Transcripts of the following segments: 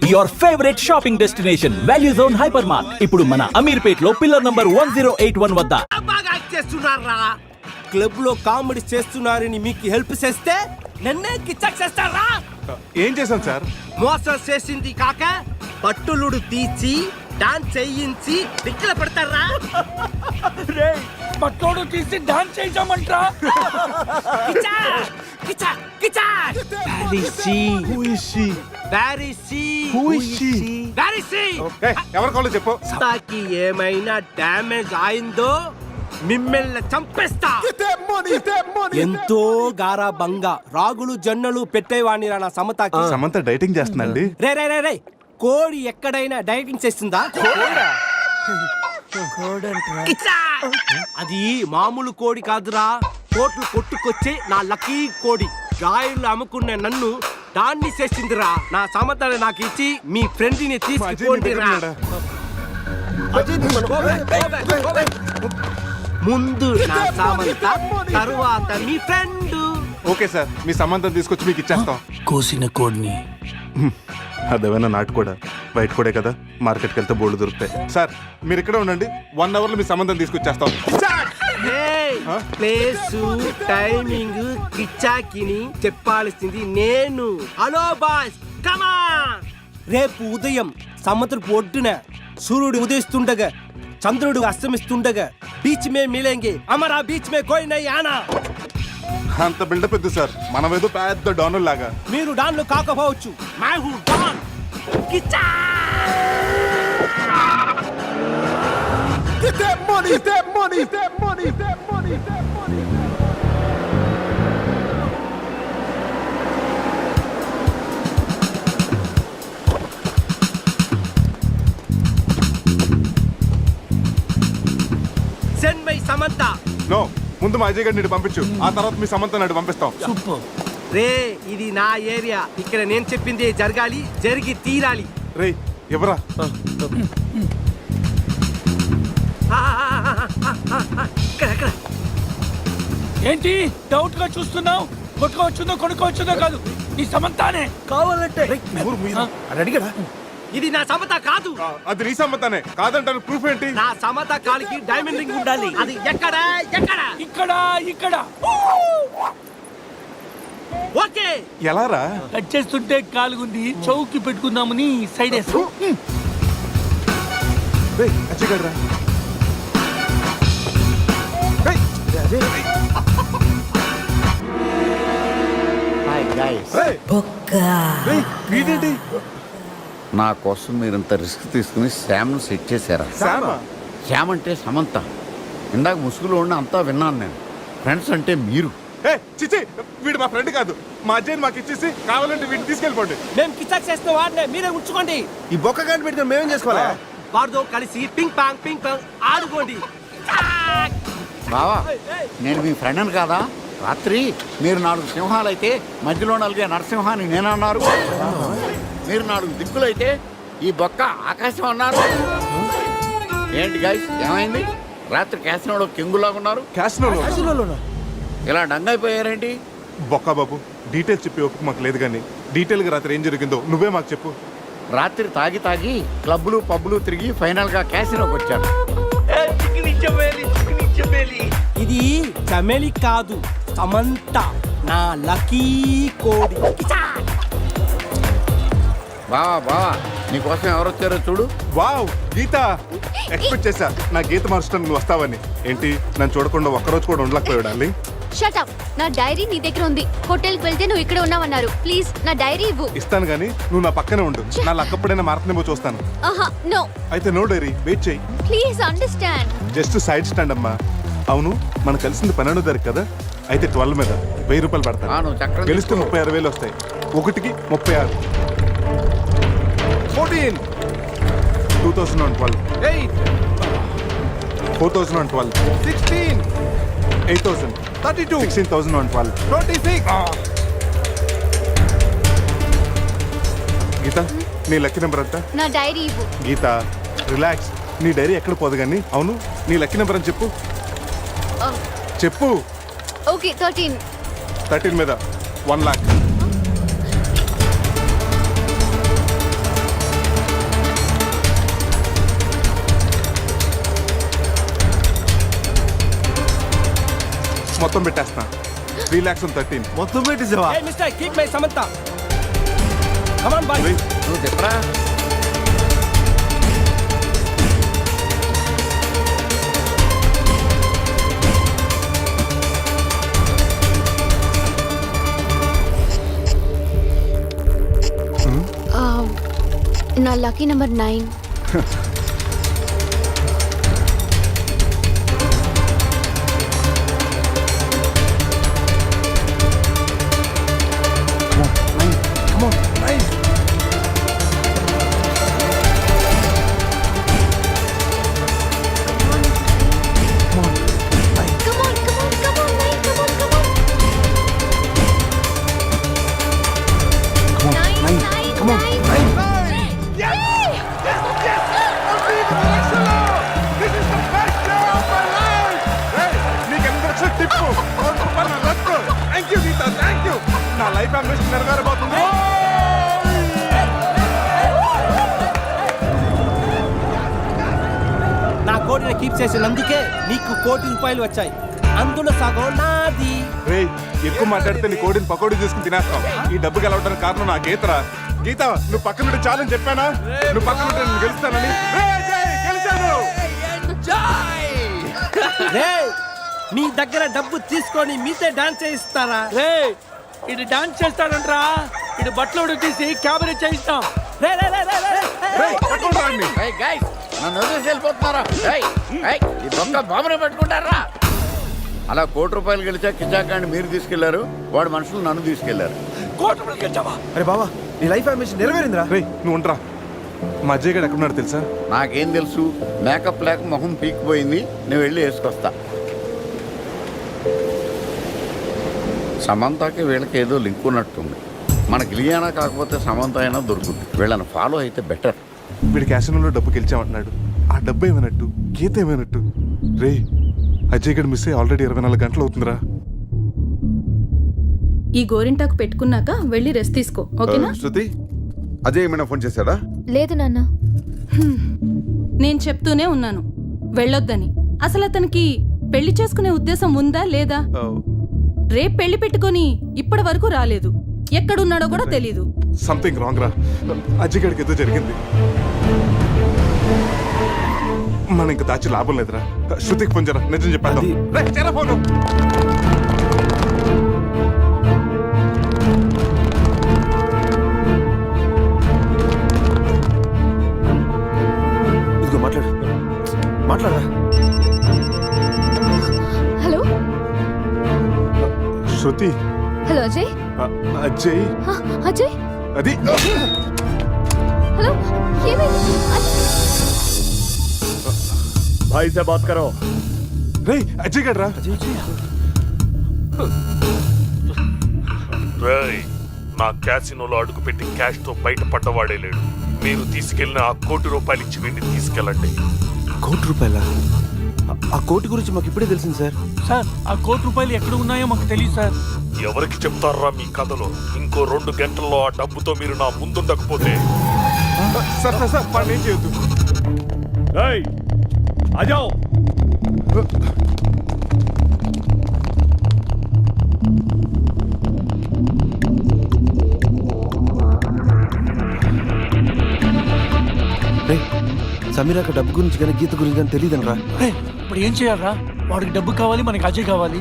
Your favorite shopping destination, Value Zone Hypermart. ఇప్పుడు మన అమీర్పేట్ లో పిల్లర్ నంబర్ 1081 వద్ద. బాగా చేస్తున్నారా? క్లబ్ లో కామెడీ చేస్తున్నారని మీకు హెల్ప్ చేస్తే నన్నే కిచ్చక్ చేస్తారా? ఏం చేశాం సార్? మోసం చేసింది కాక పట్టులుడు తీసి డాన్స్ చేయించి దిక్కుల పెడతారా? పట్టోడు తీసి డాన్స్ చేయించామంటరా? ఎవరి కాళ్ళు చెప్పు. సత్తాకి ఏమైనా డ్యామేజ్ అయిందో మిమ్మల్ని చంపేస్తా. ఎంతో గారాబంగా రాగులు జొన్నలు పెట్టేవాణిరా నా సమతాకి. సమంత డైటింగ్ చేస్తుందండి. రే రే రే రే కోడి ఎక్కడైనా డైటింగ్ చేస్తుందా? కిచ్చా! అది మామూలు కోడి కాదురా, కోట్లు కొట్టుకొచ్చే నా లక్కీ కోడి. గాయలు అమ్ముకున్న నన్ను దాన్ని చేసిందిరా. నా సమతని నాకు ఇచ్చి మీ ఫ్రెండ్ ని తీసుకుపోండిరా. ముందు నా సామంత, తరువాత మీ ఫ్రెండ్. ఓకే సార్, మీ సంబంధం తీసుకొచ్చి మీకు ఇచ్చేస్తాం. కోసిన కోడిని అదేమైనా నాటు కూడా బయట కూడా కదా, మార్కెట్కి వెళ్తే బోర్డు దొరుకుతాయి. సార్ మీరు ఇక్కడే ఉండండి, 1 అవర్ లో మీ సంబంధం తీసుకొచ్చేస్తాం. ప్లేస్ టైమింగ్ కిచ్చాకిని చెప్పాల్సింది నేను. హలో బాస్, కమా. రేపు ఉదయం సముద్రపు ఒడ్డున సూర్యుడు ఉదయిస్తుండగా చంద్రుడు అస్తమిస్తుండగా బీచ్ మే మిలేంగే, అమరా బీచ్ మే కోయి నై ఆనా. అంత బిల్డప్ ఎద్దు సార్, మనం ఏదో పెద్ద డానుల్ లాగా. మీరు డాన్లు కాకపోవచ్చు, మై హూ don. Kichcha! Get that money, get that money, get that money, get that money, get that money. Send my Samantha. No, ముందు మా అజయ్ గారిని పంపించు, ఆ తర్వాత మీ సమంత నాడు పంపిస్తాం. సూపర్. రే ఇది నా ఏరియా, ఇక్కడ నేను చెప్పింది జరగాలి, జరిగి తీరాలి. రే ఎవరా? ఏంటి డౌట్ గా చూస్తున్నావు? కొట్టుకోవచ్చుందో కొనుక్కోవచ్చుందో కాదు, నీ సమంతానే కావాలంటే. అడిగాడా? ఇది నా సమత కాదు. అది నీ సమ్మతానే కాదంటాను, ప్రూఫ్ ఏంటి? నా సమత కాలికి డైమండ్ రింగ్ ఉండాలి. అది ఎక్కడ? ఎక్కడ? ఇక్కడ ఇక్కడ. ఓకే. ఎలా రా? కట్ చేస్తుంటే కాలుగుంది, చౌకి పెట్టుకుందామని సైడ్ వేస్తా. అజయ్ గారు రా. నా కోసం మీరింత రిస్క్ తీసుకుని శ్యామ్ను సెట్ చేశారా? శ్యామ్ అంటే సమంత. ఇందాక ముసుగులో ఉన్న అంతా విన్నాను నేను. ఫ్రెండ్స్ అంటే మీరు. చిచి, వీడు మా ఫ్రెండ్ కాదు. మా అజయ్ని మాకు ఇచ్చేసి కావాలంటే వీడిని తీసుకెళ్ళిపోండి. మేము కిచ్చాక్ చేసిన వాడినే మీరే ఉంచుకోండి. ఈ బొక్క గంట పెట్టుకుని మేమేం చేసుకోవాలా? వాడితో కలిసి పింగ్ పాంగ్ ఆడుకోండి. బావా, నేను మీ ఫ్రెండ్ని కాదా? రాత్రి మీరు 4 సింహాలైతే మధ్యలో నలిగే నరసింహాన్ని నేనన్నారు. మీరు 4 దిక్కులైతే ఈ బొక్క ఆకాశం అన్నారు. ఏంటి గైస్, ఏమైంది? రాత్రి క్యాసినోలో కింగులాగా ఉన్నారు. ఇలా డంగైపోయారేంటి? బొక్క బాబు, డీటెయిల్స్ చెప్పి ఒప్పుకు మాకు లేదు, కానీ డీటెయిల్గా రాత్రి ఏం జరిగిందో నువ్వే మాకు చెప్పు. రాత్రి తాగి క్లబ్లు పబ్లు తిరిగి ఫైనల్గా క్యాసినోకి వచ్చారు. ఇది చమేలి కాదు, సమంత, నా లక్కీ కోడి. బావా నీకోసం ఎవరు వచ్చారో చూడు. వావ్, గీత! ఎక్స్పెక్ట్ చేశా నా గీత మార్చడం నువ్వు వస్తావని. ఏంటి, నన్ను చూడకుండా ఒక్కరోజు కూడా ఉండలేకపోయాడు. Shut up. నా డైరీ నీ దగ్గర ఉంది. హోటల్కి వెళ్తే నువ్వు ఇక్కడ ఉన్నావన్నారు. ప్లీజ్ నా డైరీ ఇవ్వు. ఇస్తాను, కానీ నువ్వు నా పక్కనే ఉండు. నా లక్కప్పుడైనా మారుతుందేమో చూస్తాను. నో. అయితే నో డైరీ, వెయిట్ చేయి. Please understand. Just side stand అమ్మా. అవును, మనం కలిసింది 12వ తారీఖు కదా, అయితే 12 మీద 1000 రూపాయలు పడతాను. గెలిస్తే 36,000 వస్తాయి. 1కి 36. 14. 2012. 8. 4012. 16. 8,000. 32. 16,012. 26. గీత, నీ లక్కీ నెంబర్ ఎంత? నా డైరీ ఇవ్వు. గీత, రిలాక్స్. నీ డైరీ ఎక్కడ పోదు కానీ. అవును, నీ లక్కీ నెంబర్ అని చెప్పు. చెప్పు. ఓకే, 13. 13 మీద 1 lakh. మొత్తం పెట్టేస్తా 3,13,000. మొత్తం పెట్టేసావా? Hey, mister, keep my Samantha. Come on, boys. నువ్వు చెప్పరా? నా లక్కీ నెంబర్ 9. నా లైఫ్ అంబిషన్ నెరవేరబోతుంది. నా కోటిని కీప్ చేసినందుకే నీకు ₹1,00,00,000 వచ్చాయి. అందులో సగం నాది. రేయ్, ఎక్కువ మాట్లాడితే నీ కోడిని పకోడీ చేసుకుని తినేస్తాం. ఈ డబ్బు గెలవడానికి కారణం నా గీతరా. గీత, నువ్వు పక్కన నుండి చాలని చెప్పానా? నువ్వు పక్కన నుండి నేను గెలుస్తానని. రేయ్, జై, గెలిచాను. రేయ్, మీ దగ్గర డబ్బు తీసుకొని మీతో డాన్స్ చేయిస్తారా? రే ఇటు డాన్స్ చేస్తాడంట్రా, ఇటు బట్టలు తీసి క్యాబరే చేయిస్తాం. రే రే రే రే రే, రేయ్, పట్టుకోండి రాండి. ఏయ్ గైస్, నన్ను వదిలేసి వెళ్ళిపోతున్నారా? ఏయ్, ఏయ్, ఈ దొంగ బాబుని పట్టుకుంటారా? అలా ₹1,00,00,000 గెలిచా కిచాకాన్ని మీరు తీసుకెళ్లారు, వాడు మనుషులు నన్ను తీసుకెళ్లారు. కోటి గెలిచావా? అరే బావా, నీ లైఫ్ అంబిషన్ నెరవేరిందిరా. రేయ్, నువ్వు ఉండరా. మా అజయ్ గడు ఎక్కడున్నాడు తెలుసా? నాకేం తెలుసు, మేకప్ లేక మొహం పీకిపోయింది, నేను వెళ్ళి వేసుకొస్తా. సమంతకి వీళ్ళకి ఏదో లింక్ ఉన్నట్టుంది. మనకి లియానా కాకపోతే సమంత అయినా దొరుకుతుంది. వీళ్ళని ఫాలో అయితే బెటర్. వీడి క్యాసినోలో డబ్బు గెలిచామంటున్నాడు. ఆ డబ్బు ఏమైనట్టు, గీత ఏమైనట్టు? రేయ్, అజయ్ గడు మిస్ అయ్యి ఆల్రెడీ 24 గంటలు అవుతుందిరా. ఈ గోరింటాకు పెట్టుకున్నాక వెళ్ళి రెస్ట్ తీసుకో, ఓకేనా? శృతి, అజయ్ ఏమైనా ఫోన్ చేశాడా? లేదు నాన్న. నేను చెప్తూనే ఉన్నాను వెళ్ళొద్దని. అసలు అతనికి పెళ్లి చేసుకునే ఉద్దేశం ఉందా లేదా? రేపు పెళ్లి పెట్టుకొని ఇప్పటి వరకు రాలేదు. ఎక్కడున్నాడో కూడా తెలీదు. సంథింగ్ రాంగ్ రా. అజయ్ గడికి ఏదో జరిగింది. మనం ఇంకా దాచి లాభం లేదురా. శృతికి ఫోన్ చేయరా, నిజం చెప్పేద్దాం. రేయ్, చేయరా ఫోను. ఇదిగో మాట్లాడు, మాట్లాడరా. హలో శృతి, హలో అజయ్. అజయ్, అజయ్, అది హలో, ఏమైంది? भाई से बात करो. రేయ్, అజయ్ గడ్రా. రేయ్, నా క్యాసినోలో అడుగుపెట్టి క్యాష్ తో బయటపడ్డవాడే లేడు. మీరు తీసుకెళ్లిన ఆ ₹1,00,00,000 ఇచ్చి వీడిని తీసుకెళ్ళండి. ₹1,00,00,000? ఆ కోటి గురించి మాకు ఇప్పుడే తెలిసింది సార్. సార్, ఆ ₹1,00,00,000 ఎక్కడ ఉన్నాయో మాకు తెలియదు సార్. ఎవరికి చెప్తారా మీ కథలో? ఇంకో 2 గంటల్లో ఆ డబ్బుతో మీరు నా ముందుండకపోతే సార్ సార్ సార్, వాడిని ఏం చేయొద్దు. आ जाओ. సమీరాక డబ్బు గురించి కానీ గీత గురించి కానీ తెలియదనరా. ఇప్పుడు ఏం చేయాలరా? వాడికి డబ్బు కావాలి, మనకి అజయ్ కావాలి.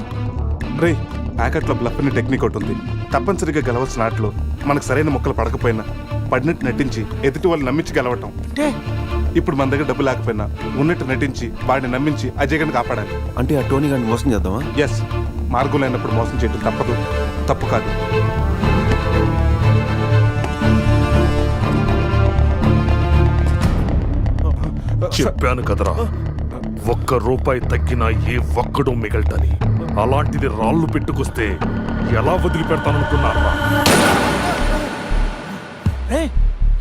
రే, ప్యాకెట్లో బ్లఫ్ అనే టెక్నిక్ ఒకటి ఉంది. తప్పనిసరిగా గెలవాల్సిన ఆటలో మనకు సరైన మొక్కలు పడకపోయినా పడినట్టు నటించి ఎదుటి వాళ్ళు నమ్మించి గెలవటం. అంటే ఇప్పుడు మన దగ్గర డబ్బు లేకపోయినా ఉన్నట్టు నటించి వాడిని నమ్మించి అజయ్ గడిని కాపాడాలి. అంటే ఆ టోనీ గారిని మోసం చేద్దామా? ఎస్, మార్గం లేనప్పుడు మోసం చేయడం తప్పదు, తప్పు కాదు. చెప్పాను కదరా, ₹1 తగ్గినా ఏ ఒక్కడు మిగలటని. అలాంటిది రాళ్ళు పెట్టుకొస్తే ఎలా వదిలిపెడతాననుకున్నారా?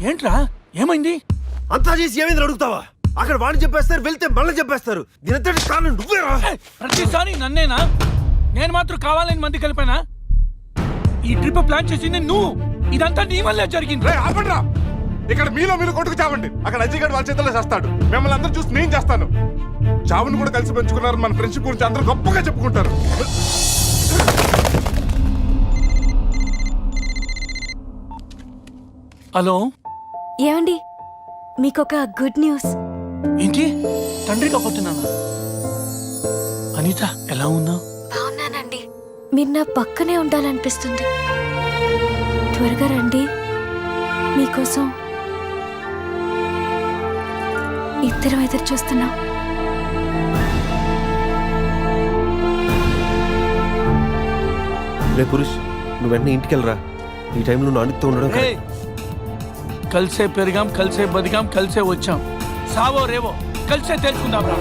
ఏంట్రా, ఏమైంది? అంతా చేసి ఏమైంది అడుగుతావా? అక్కడ వాడిని చెప్పేస్తారు, వెళ్తే మళ్ళీ చెప్పేస్తారు. దీని కారణం నువ్వేరా. ప్రతిసారి నన్నేనా? నేను మాత్రం కావాలని మంది కలిపానా? ఈ ట్రిప్ ప్లాన్ చేసింది నువ్వు. ఇదంతా నీ వల్లే జరిగింది. రే, ఆపండ్రా. ఇక్కడ మీలో మీరు కొట్టుకు చావండి. అక్కడ అజయ్ గడు వాళ్ళ చేతుల్లో చేస్తాడు. మిమ్మల్ని అందరూ చూసి నేను చేస్తాను. చావును కూడా కలిసి పెంచుకున్నారు. మన ఫ్రెండ్షిప్ గురించి అందరూ గొప్పగా చెప్పుకుంటారు. హలో ఏమండి మీకొక గుడ్ న్యూస్. ఏంటి తండ్రి కాబోతున్నానా? అనిత ఎలా ఉన్నావు? బాగున్నానండి. మీరు నా పక్కనే ఉండాలనిపిస్తుంది. త్వరగా రండి, మీకోసం ఇద్దరం ఎదురు చూస్తున్నాం. రే పురుష్, నువ్వు వెంటనే ఇంటికి వెళ్ళరా. ఈ టైంలో నువ్వు అనితో ఉండడం ఏయ్, కలిసే పెరిగాం, కలిసే బతికాం, కలిసే వచ్చాం. సావో రేవో కలిసే తెలుసుకుందాం రా.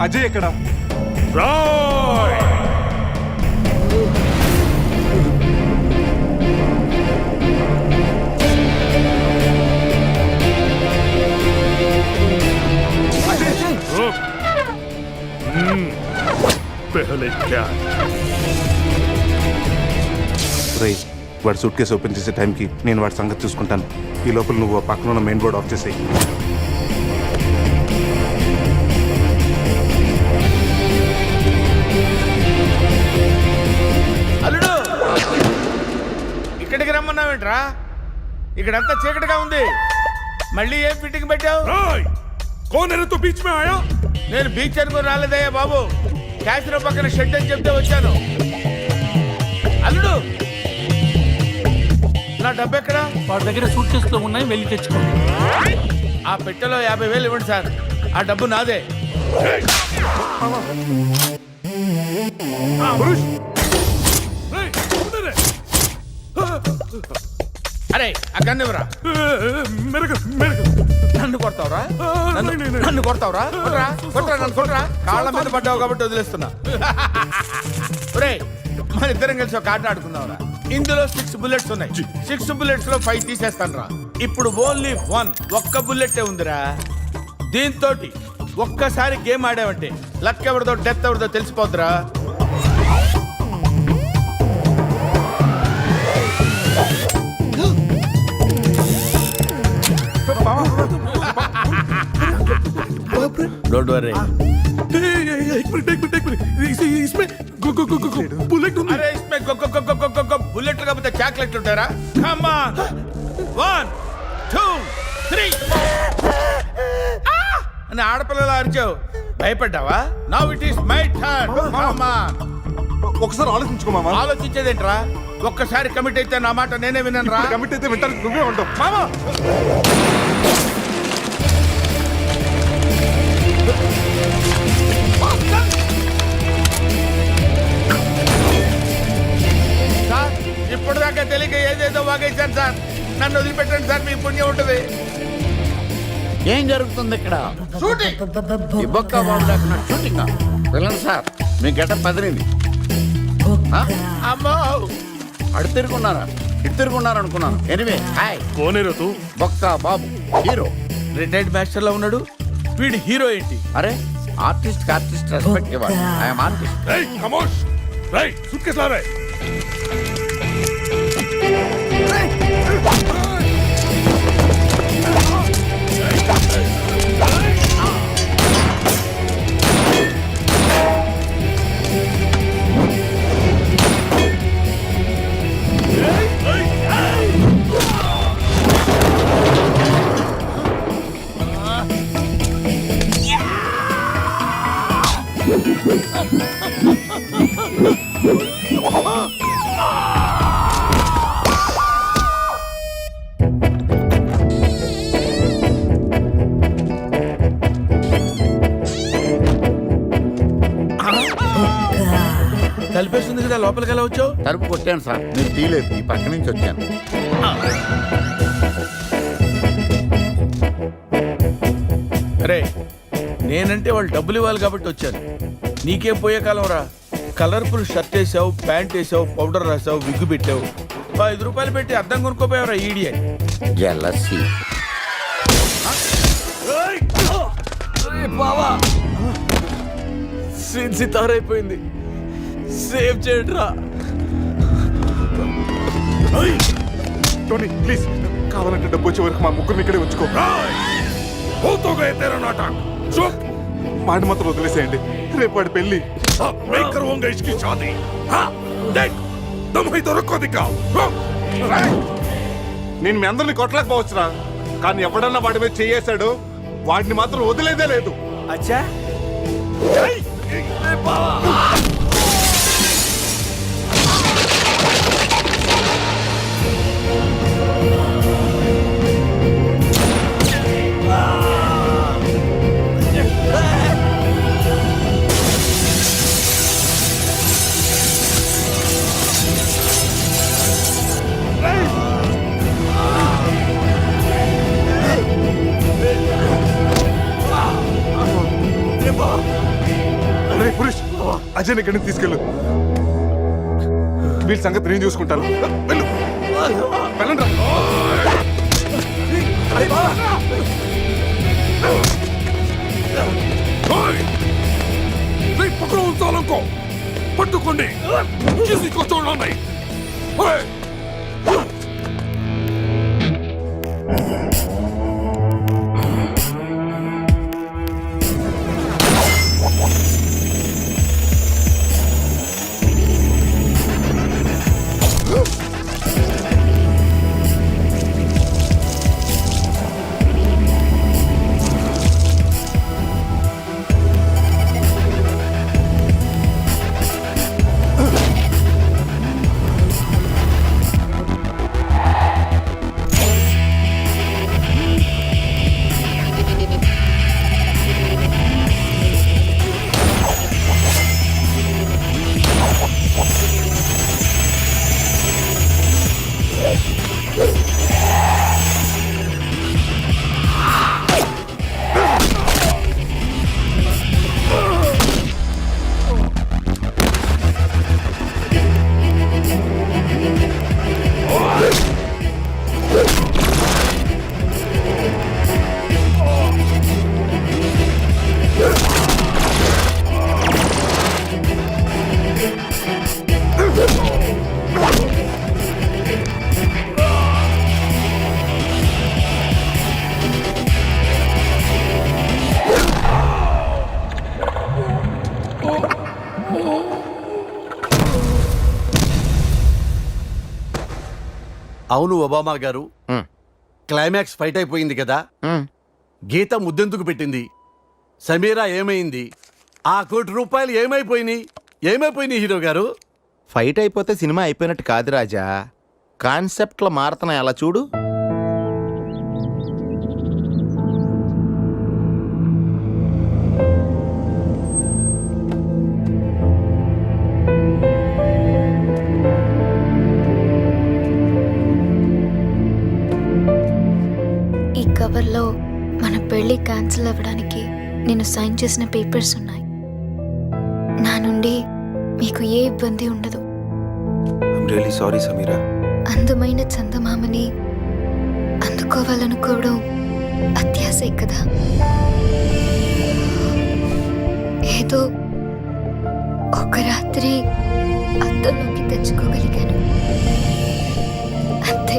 అజయ్ ఎక్కడ? రే, వాడు సూట్ కేసు ఓపెన్ చేసే టైంకి నేను వాడి సంగతి చూసుకుంటాను. ఈ లోపల నువ్వు ఆ పక్కన ఉన్న మెయిన్ బోర్డ్ ఆఫ్ చేసేయి. అల్లుడు, ఇక్కడికి రమ్మన్నావేంట్రా? ఇక్కడంతా చీకటిగా ఉంది. మళ్ళీ ఏం ఫిట్టింగ్ పెట్టావు? నేను బీచ్ అనుకుని రాలేదయ్యా బాబు. క్యాసినో పక్కన షెడ్ అని చెప్తే వచ్చాను. అల్లుడు, నా డబ్బు ఎక్కడా? వాడి దగ్గర సూట్ కేసులో ఉన్నాయి, వెళ్ళి తెచ్చుకోండి. ఆ పెట్టెలో 50,000 ఇవ్వండి సార్. ఆ డబ్బు నాదే. అరే ఆ గన్ను ఇవ్వరా. నన్ను కొడతావురా? నన్ను కొడతావురా? కొట్రా కొట్రా, నన్ను కొట్రా. కాళ్ళ మీద పడ్డావు కాబట్టి వదిలేస్తున్నా. ఒరే, మన ఇద్దరం కలిసి ఒక ఆట ఆడుకుందాంరా. ఇందులో 6 బుల్లెట్స్ ఉన్నాయి. 6 బుల్లెట్స్ లో 5 తీసేస్తాను రా. ఇప్పుడు ఓన్లీ 1 ఒక్క బుల్లెట్టే ఉందిరా. దీంతో ఒక్కసారి గేమ్ ఆడావంటే లక్ ఎవరిదో డెత్ ఎవరిదో తెలిసిపోద్దురా. Don't worry. బుల్లెట్ కాకపోతే చాక్లెట్ ఉంటారా? కమ్ ఆన్, 1 2 3 అని ఆడపిల్లలు అరిచావు. భయపడ్డావా? Now it is my turn. Come on. ఒకసారి ఆలోచించుకో మామా. ఆలోచించేదేంట్రా? ఒక్కసారి కమిట్ అయితే నా మాట నేనే విన్నాను రా. కమిట్ అయితే వింటాను, నువ్వే ఉంటావు మామా. సార్, ఇప్పటిదాకా తెలియక ఏదేదో వాగేశాను సార్. నన్ను వదిలిపెట్టండి సార్, మీ పుణ్యం ఉంటుంది. ఏం జరుగుతుంది ఇక్కడ? షూటింగ్. ఈ బొక్క బాబు లేకుండా షూటింగ్ వెళ్ళండి సార్. మీ గడ్డ పదిరింది. అమ్మో, అడు తిరుగున్నారా, ఇటు తిరుగున్నారు అనుకున్నాను. Anyway hi. బొక్క బాబు హీరో. రిటైర్డ్ మాస్టర్ లో ఉన్నాడు. వీడు హీరో ఏంటి? అరే, ఆర్టిస్ట్ ఆర్టిస్ట్ రెస్పెక్ట్ ఇవ్వాలి. I'm artist. కలిపేస్తుంది కదా, లోపలికి ఎలా వచ్చావు? తలుపు కొట్టాను సార్, మీరు తీలేదు. ఈ పక్క నుంచి వచ్చాను. అరే, నేనంటే వాళ్ళు డబ్బులు ఇవ్వాలి కాబట్టి వచ్చాను. నీకేం పోయే కాలం రా. కలర్ఫుల్ షర్ట్ వేసావు, ప్యాంట్ వేసావు, పౌడర్ రాసావు, విగ్గు పెట్టావు. 5 రూపాయలు పెట్టి అద్దం కొనుక్కోపోయావురా ఈడియట్. జలసి. బావా సీన్ సితారైపోయింది, సేవ్ చేయడ్రా. టోనీ ప్లీజ్, కావాలంటే డబ్బు వచ్చే వరకు మా ముగ్గురిని ఇక్కడే ఉంచుకో. మాట మాత్రం వదిలేసేయండి, రేపు వాడి పెళ్లి. నేను మీ అందరిని కొట్టలేకపోవచ్చురా, కానీ ఎవడన్నా వాడి మీద చేయేశాడు, వాడిని మాత్రం వదిలేదే లేదు. అచ్చా రేయ్ పురుష్, అజయ్ ఇక్కడికి తీసుకెళ్ళు. వీళ్ళ సంగతి నేను చూసుకుంటాను. వెళ్ళు, వెళ్ళండి రా. పట్టుకోండి. అవును ఒబామా గారు, క్లైమాక్స్ ఫైట్ అయిపోయింది కదా, గీత ముద్దెందుకు పెట్టింది, సమీరా ఏమైంది, ఆ ₹1 కోటి ఏమైపోయినాయి హీరో గారు? ఫైట్ అయిపోతే సినిమా అయిపోయినట్టు కాదు రాజా, కాన్సెప్ట్లో మారుతున్నాయి, అలా చూడు. ఈ కవర్లో మన పెళ్లి క్యాన్సిల్ అవ్వడానికి నేను సైన్ చేసిన పేపర్స్ ఉన్నాయి. నా నుండి మీకు ఏ ఇబ్బంది ఉండదు. Really sorry Sameera. అందమైన చందమామని అందుకోవాలనుకోవడం అత్యాశే కదా. ఏదో ఒక రాత్రి అద్దంలోకి తెచ్చుకోగలిగాను అంతే.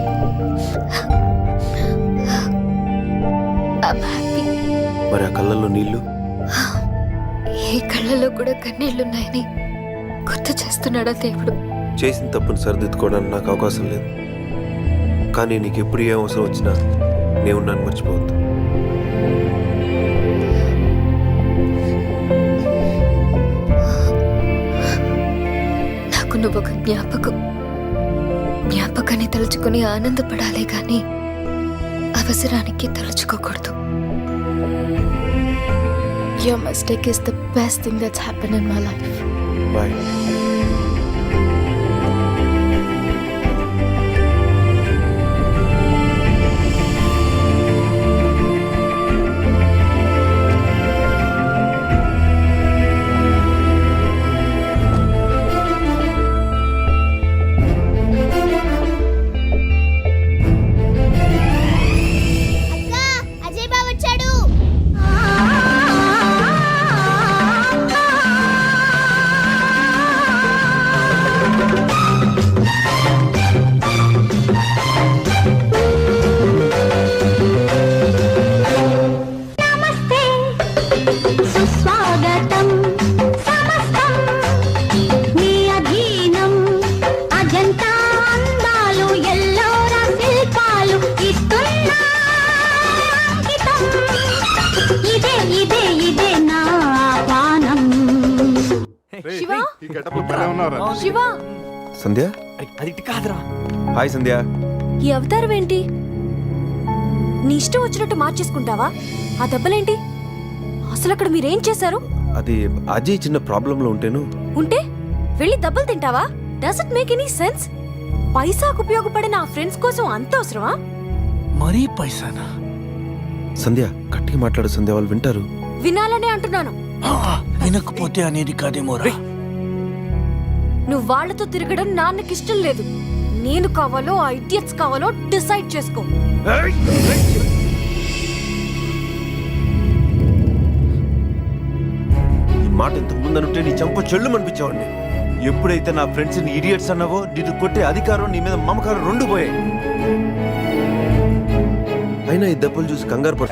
I'm happy. మరి ఆ కళ్ళల్లో నీళ్లు? ఏ కళ్ళలో కూడా కన్నీళ్లున్నాయని గుర్తు చేస్తున్నాడా దేవుడు? చేసిన తప్పును సరిదిద్దుకోవడానికి నాకు అవకాశం లేదు, కానీ నీకు ఎప్పుడు ఏ అవసరం వచ్చినా నేను నన్ను మర్చిపోవద్దు. నాకు నువ్వు ఒక జ్ఞాపకాన్ని తలుచుకుని ఆనందపడాలే గాని అవసరానికి తలుచుకోకూడదు. Your mistake is the best thing that's happened in my life. Bye. ఉన్నారా శివ సంధ్య అది కాదురా. హాయ్ సంధ్య. ఈ అవతారం ఏంటి? నీ ఇష్టం వచ్చినట్టు మార్చేసుకుంటావా? ఆ దెబ్బలేంటి? అసలు అక్కడ మీరేం చేశారు? అది అజయ్ చిన్న ప్రాబ్లంలో ఉంటేను. ఉంటే వెళ్ళి దెబ్బలు తింటావా? Does it make any sense? పైసాకు ఉపయోగపడిన ఆ ఫ్రెండ్స్ కోసం అంత అవసరమా? మరీ పైసానా? సంధ్య గట్టిగా మాట్లాడు సంధ్య, వాళ్ళు వింటారు. వినాలనే అంటున్నాను. వినకపోతే అనేది కాదేమోరా. నువ్వు వాళ్ళతో తిరగడం నాన్నకి ఇష్టం లేదు. నేను కావాలో ఆ ఇడియట్స్ కావాలో డిసైడ్ చేసుకో. ఈ మాట ఇంతకు ముందు అనుంటే నీ చంప చెల్లు అనిపించేవాడిని. ఎప్పుడైతే నా ఫ్రెండ్స్ ని ఇడియట్స్ అన్నావో, నిన్ను కొట్టే అధికారం, నీ మీద మమకారం రెండు పోయాయి. అయినా ఈ దెబ్బలు చూసి కంగారు పడు.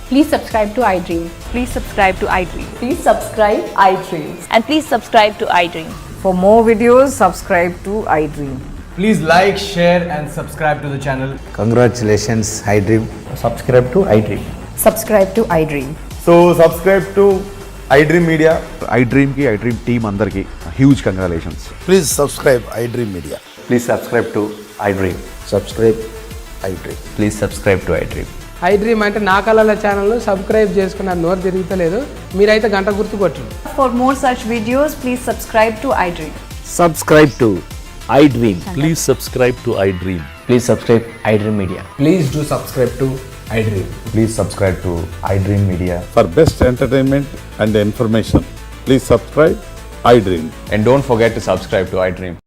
Please subscribe to iDream. Please subscribe to iDream. Please subscribe iDream. And please subscribe to iDream. For more videos, subscribe to iDream. Please like, share and subscribe to the channel. Congratulations iDream. Subscribe to iDream. Subscribe to iDream. So subscribe to iDream media. iDream కి iDream team అందరికి huge congratulations. Please subscribe iDream media. Please subscribe to iDream. Subscribe iDream. Please subscribe to iDream. iDream అంటే నా కళల channel subscribe చేసుకున్న నోరు తిరుగుతలేదు. మీరైతే గంట గుర్తు కొట్టు. For more such videos, please subscribe to iDream. Subscribe to iDream. Please subscribe to iDream. Please subscribe iDream media. Please do subscribe to iDream. Please subscribe to iDream media. For best entertainment and information please subscribe iDream. And don't forget to subscribe to iDream.